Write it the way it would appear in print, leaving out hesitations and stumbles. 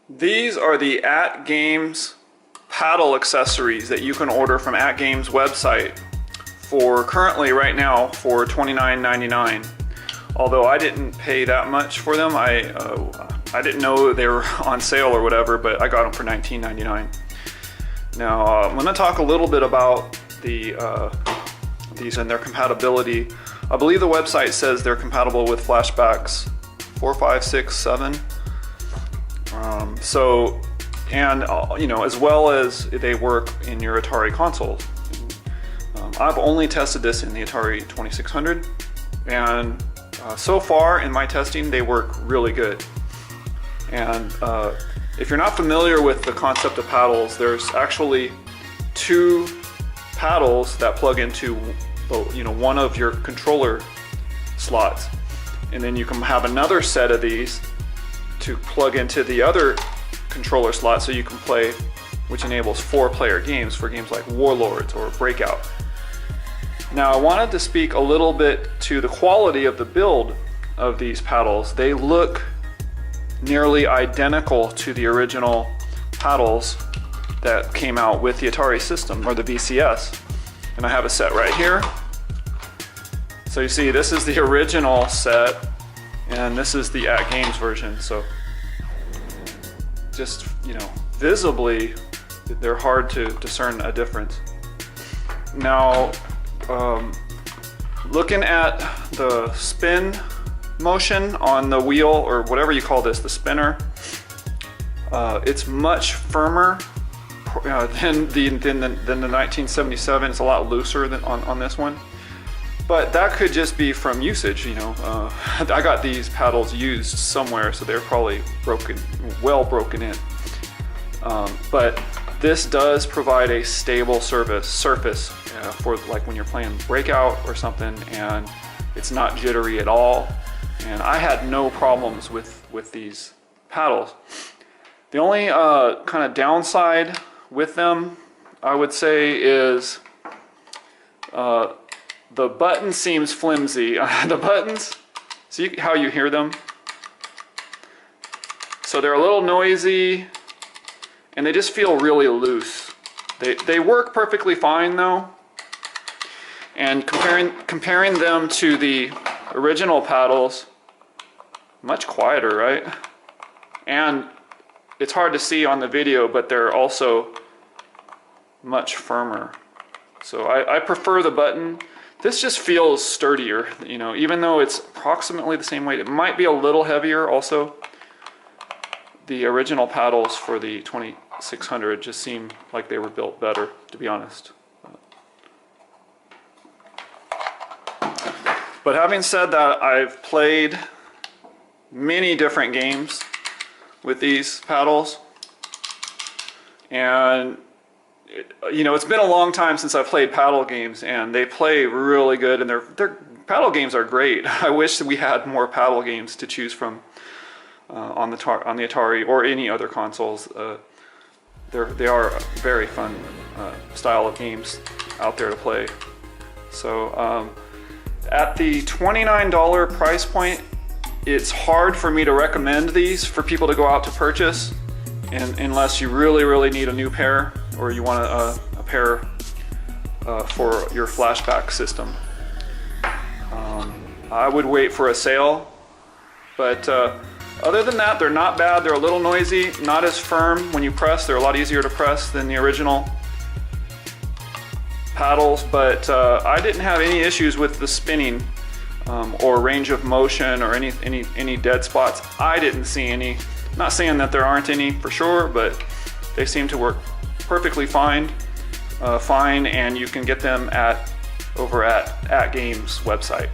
These are the Atgames Paddle accessories that you can order from Atgames website for currently right now for $29.99. Although I didn't pay that much for them, I didn't know they were on sale or whatever, but I got them for $19.99. Now I'm going to talk a little bit about these and their compatibility. I believe the website says they're compatible with Flashbacks 4, 5, 6, 7. You know, as well as they work in your Atari consoles. I've only tested this in the Atari 2600, and so far in my testing they work really good. And if you're not familiar with the concept of paddles, there's actually two paddles that plug into one of your controller slots, and then you can have another set of these to plug into the other controller slot so you can play, which enables 4-player games for games like Warlords or Breakout. Now I wanted to speak a little bit to the quality of the build of these paddles. They look nearly identical to the original paddles that came out with the Atari system, or the VCS. And I have a set right here. So you see, this is the original set, and this is the Atgames version. So just, visibly, they're hard to discern a difference. Now, looking at the spin motion on the wheel, or whatever you call this, the spinner, it's much firmer than the 1977. It's a lot looser than on this one. But that could just be from usage, I got these paddles used somewhere, so they're probably well broken in. But this does provide a stable surface for like when you're playing Breakout or something, and it's not jittery at all. And I had no problems with these paddles. The only kind of downside with them, I would say, is the button seems flimsy. The buttons, see how you hear them? So they're a little noisy, and they just feel really loose. They work perfectly fine though. And comparing them to the original paddles, much quieter, right? And it's hard to see on the video, but they're also much firmer. So I prefer the button. This just feels sturdier, even though it's approximately the same weight. It might be a little heavier also. The original paddles for the 2600 just seem like they were built better, to be honest. But having said that, I've played many different games with these paddles, and it's been a long time since I've played paddle games, and they play really good, and their paddle games are great. I wish that we had more paddle games to choose from on the Atari or any other consoles. They are a very fun style of games out there to play. So at the $29 price point, it's hard for me to recommend these for people to go out to purchase, unless you really need a new pair, or you want a pair for your Flashback system. I would wait for a sale, but other than that, they're not bad. They're a little noisy, not as firm when you press. They're a lot easier to press than the original paddles, but I didn't have any issues with the spinning or range of motion or any dead spots. I didn't see any. Not saying that there aren't any for sure, but they seem to work perfectly fine, and you can get them over at Atgames website.